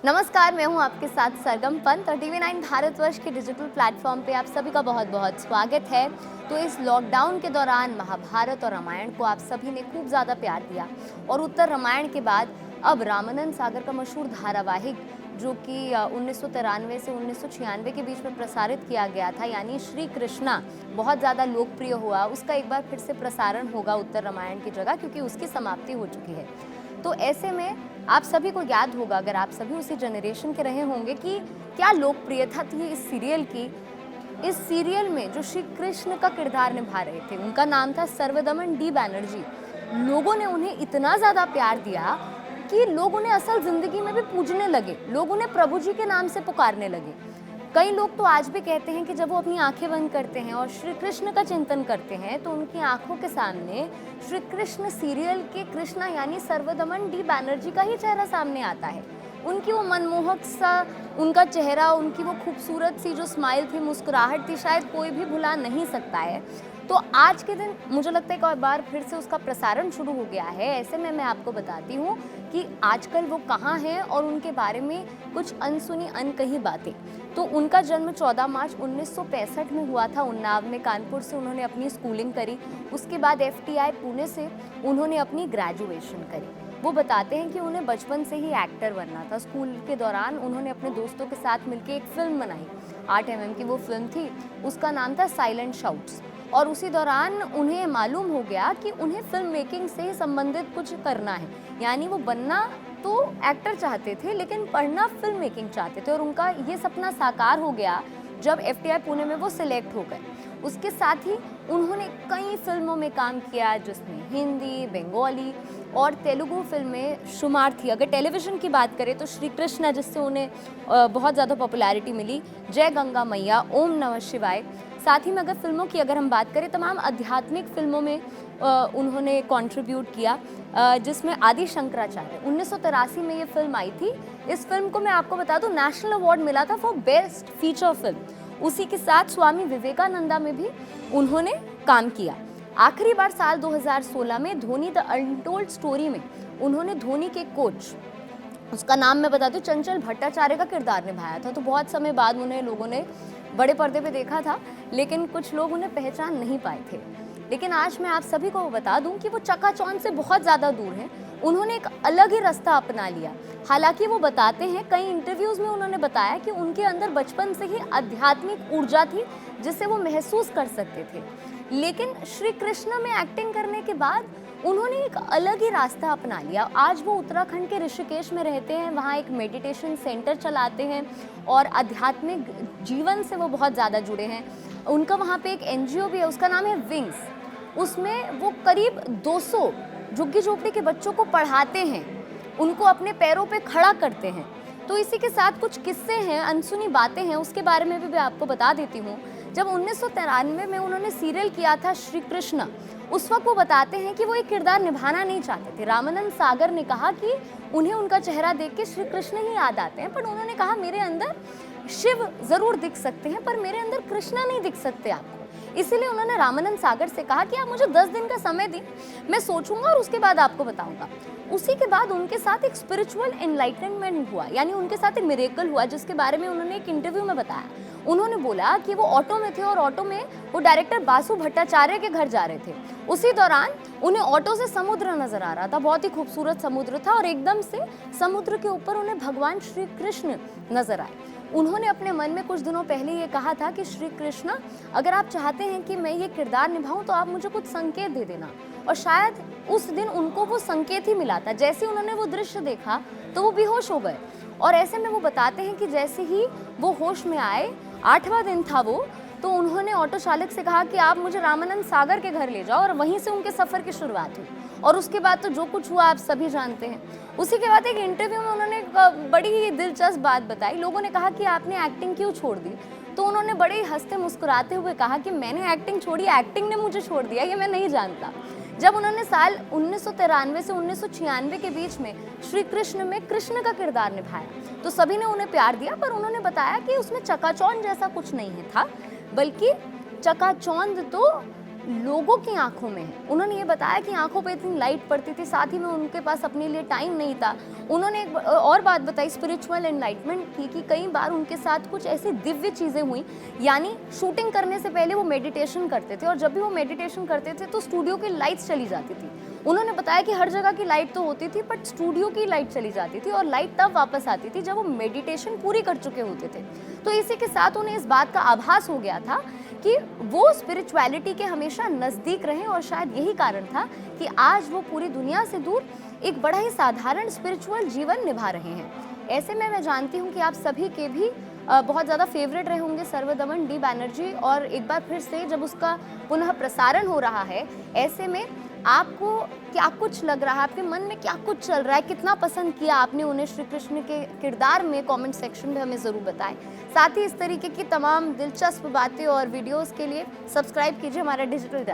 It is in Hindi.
नमस्कार, मैं हूं आपके साथ सरगम पंत और टीवी9 भारतवर्ष के डिजिटल प्लेटफॉर्म पे आप सभी का बहुत बहुत स्वागत है। तो इस लॉकडाउन के दौरान महाभारत और रामायण को आप सभी ने खूब ज़्यादा प्यार दिया और उत्तर रामायण के बाद अब रामानंद सागर का मशहूर धारावाहिक जो कि 1993 से 1996 के बीच में प्रसारित किया गया था, यानी श्री कृष्णा, बहुत ज़्यादा लोकप्रिय हुआ। उसका एक बार फिर से प्रसारण होगा उत्तर रामायण की जगह, क्योंकि उसकी समाप्ति हो चुकी है। तो ऐसे में आप सभी को याद होगा, अगर आप सभी उसी जनरेशन के रहे होंगे, कि क्या लोकप्रियता थी इस सीरियल की। इस सीरियल में जो श्री कृष्ण का किरदार निभा रहे थे, उनका नाम था सर्वदमन डी बैनर्जी। लोगों ने उन्हें इतना ज़्यादा प्यार दिया कि लोग उन्हें असल ज़िंदगी में भी पूजने लगे, लोग उन्हें प्रभु जी के नाम से पुकारने लगे। कई लोग तो आज भी कहते हैं कि जब वो अपनी आंखें बंद करते हैं और श्री कृष्ण का चिंतन करते हैं तो उनकी आंखों के सामने श्री कृष्ण सीरियल के कृष्णा यानी सर्वदमन डी बैनर्जी का ही चेहरा सामने आता है। उनकी वो मनमोहक सा उनका चेहरा, उनकी वो खूबसूरत सी जो स्माइल थी, मुस्कुराहट थी, शायद कोई भी भुला नहीं सकता है। तो आज के दिन मुझे लगता है कि एक बार फिर से उसका प्रसारण शुरू हो गया है। ऐसे में मैं आपको बताती हूँ कि आजकल वो कहाँ हैं और उनके बारे में कुछ अनसुनी अनकही बातें। तो उनका जन्म 14 मार्च 1965 में हुआ था उन्नाव में। कानपुर से उन्होंने अपनी स्कूलिंग करी, उसके बाद FTI पुणे से उन्होंने अपनी ग्रेजुएशन करी। वो बताते हैं कि उन्हें बचपन से ही एक्टर बनना था। स्कूल के दौरान उन्होंने अपने दोस्तों के साथ मिलकर एक फिल्म बनाई, 8 mm की वो फिल्म थी, उसका नाम था साइलेंट शाउट्स। और उसी दौरान उन्हें मालूम हो गया कि उन्हें फिल्म मेकिंग से संबंधित कुछ करना है, यानी वो बनना तो एक्टर चाहते थे लेकिन पढ़ना फिल्म मेकिंग चाहते थे। और उनका ये सपना साकार हो गया जब FTI पुणे में वो सिलेक्ट हो गए। उसके साथ ही उन्होंने कई फिल्मों में काम किया, जिसमें हिंदी, बंगाली और तेलुगु फिल्में शुमार थी। अगर टेलीविज़न की बात करें तो श्री कृष्णा, जिससे उन्हें बहुत ज़्यादा पॉपुलैरिटी मिली, जय गंगा मैया, ओम नमः शिवाय। साथ ही में अगर फिल्मों की हम बात करें, तमाम आध्यात्मिक फिल्मों में उन्होंने कंट्रीब्यूट किया, जिसमें आदि शंकराचार्य 1983 में ये फिल्म आई थी। इस फिल्म को मैं आपको बता दूं, नेशनल अवार्ड मिला था फॉर बेस्ट फीचर फिल्म। उसी के साथ स्वामी विवेकानंदा में भी उन्होंने काम किया। आखिरी बार साल 2016 में धोनी द अनटोल्ड स्टोरी में उन्होंने धोनी के कोच, उसका नाम मैं बता दूं, चंचल भट्टाचार्य का किरदार निभाया था। तो बहुत समय बाद उन्हें लोगों ने बड़े पर्दे पे देखा था, लेकिन कुछ लोग उन्हें पहचान नहीं पाए थे। लेकिन आज मैं आप सभी को बता दूं कि वो चकाचौंध से बहुत ज़्यादा दूर हैं। उन्होंने एक अलग ही रास्ता अपना लिया। हालांकि वो बताते हैं, कई इंटरव्यूज़ में उन्होंने बताया कि उनके अंदर बचपन से ही आध्यात्मिक ऊर्जा थी, जिसे वो महसूस कर सकते थे। लेकिन श्री कृष्ण में एक्टिंग करने के बाद उन्होंने एक अलग ही रास्ता अपना लिया। आज वो उत्तराखंड के ऋषिकेश में रहते हैं, वहाँ एक मेडिटेशन सेंटर चलाते हैं और आध्यात्मिक जीवन से वो बहुत ज़्यादा जुड़े हैं। उनका वहाँ पे एक NGO भी है, उसका नाम है विंग्स। उसमें वो करीब 200 झुग्गी झोपड़ी के बच्चों को पढ़ाते हैं, उनको अपने पैरों पे खड़ा करते हैं। तो इसी के साथ कुछ किस्से हैं, अनसुनी बातें हैं, उसके बारे में भी मैं आपको बता देती हूँ। जब 1993 में उन्होंने सीरियल किया था श्री कृष्ण, उस वक्त वो बताते हैं कि वो एक किरदार निभाना नहीं चाहते थे। रामानंद सागर ने कहा कि उन्हें उनका चेहरा देख के श्री कृष्ण ही याद आते हैं, पर उन्होंने कहा मेरे अंदर शिव ज़रूर दिख सकते हैं, पर मेरे अंदर कृष्णा नहीं दिख सकते आपको। इसीलिए उन्होंने रामानंद सागर से कहा कि आप मुझे 10 दिन का समय दें, मैं सोचूंगा और उसके बाद आपको बताऊंगा। उसी के बाद उनके साथ एक स्पिरिचुअल एनलाइटनमेंट हुआ, यानी उनके साथ एक मिरेकल हुआ, जिसके बारे में उन्होंने एक इंटरव्यू में बताया। उन्होंने बोला कि वो ऑटो में थे और ऑटो में वो डायरेक्टर बासु भट्टाचार्य के घर जा रहे थे। उसी दौरान उन्हें ऑटो से समुद्र नजर आ रहा था, बहुत ही खूबसूरत समुद्र था, और एकदम से समुद्र के ऊपर उन्हें भगवान श्री कृष्ण नजर आए। उन्होंने अपने मन में कुछ दिनों पहले ये कहा था कि श्री कृष्ण, अगर आप चाहते हैं कि मैं ये किरदार निभाऊं तो आप मुझे कुछ संकेत दे देना। और शायद उस दिन उनको वो संकेत ही मिला था। जैसे उन्होंने वो दृश्य देखा तो वो बेहोश हो गए। और ऐसे में वो बताते हैं कि जैसे ही वो होश में आए, 8वां दिन था वो, तो उन्होंने ऑटो चालक से कहा कि आप मुझे रामानंद सागर के घर ले जाओ, और वहीं से उनके सफ़र की शुरुआत हुई। और उसके बाद तो जो कुछ हुआ आप सभी जानते हैं। उसी के बाद एक इंटरव्यू में उन्होंने एक बड़ी ही दिलचस्प बात बताई। लोगों ने कहा कि आपने एक्टिंग क्यों छोड़ दी, तो उन्होंने बड़े ही हंसते मुस्कुराते हुए कहा कि मैंने एक्टिंग छोड़ी, एक्टिंग ने मुझे छोड़ दिया, ये मैं नहीं जानता। जब उन्होंने साल 1993 से 1996 के बीच में श्री कृष्ण में कृष्ण का किरदार निभाया, तो सभी ने उन्हें प्यार दिया, पर उन्होंने बताया कि उसमें चकाचौंध जैसा कुछ नहीं था, बल्कि चकाचौंध तो लोगों की आंखों में है। उन्होंने ये बताया कि आंखों पे इतनी लाइट पड़ती थी, साथ ही में उनके पास अपने लिए टाइम नहीं था। उन्होंने एक और बात बताई स्पिरिचुअल एनलाइटमेंट की, कि कई बार उनके साथ कुछ ऐसी दिव्य चीज़ें हुई, यानी शूटिंग करने से पहले वो मेडिटेशन करते थे और जब भी वो मेडिटेशन करते थे तो स्टूडियो की लाइट्स चली जाती थी। उन्होंने बताया कि हर जगह की लाइट तो होती थी, बट स्टूडियो की लाइट चली जाती थी और लाइट तब वापस आती थी जब वो मेडिटेशन पूरी कर चुके होते थे। तो इसी के साथ उन्हें इस बात का आभास हो गया था कि वो स्पिरिचुअलिटी के हमेशा नज़दीक रहें, और शायद यही कारण था कि आज वो पूरी दुनिया से दूर एक बड़ा ही साधारण स्पिरिचुअल जीवन निभा रहे हैं। ऐसे में मैं जानती हूँ कि आप सभी के भी बहुत ज़्यादा फेवरेट रहे होंगे सर्वदमन डी बैनर्जी, और एक बार फिर से जब उसका पुनः प्रसारण हो रहा है, ऐसे में आपको क्या कुछ लग रहा है, आपके मन में क्या कुछ चल रहा है, कितना पसंद किया आपने उन्हें श्री कृष्ण के किरदार में, कमेंट सेक्शन में हमें ज़रूर बताएं। साथ ही इस तरीके की तमाम दिलचस्प बातें और वीडियोस के लिए सब्सक्राइब कीजिए हमारा डिजिटल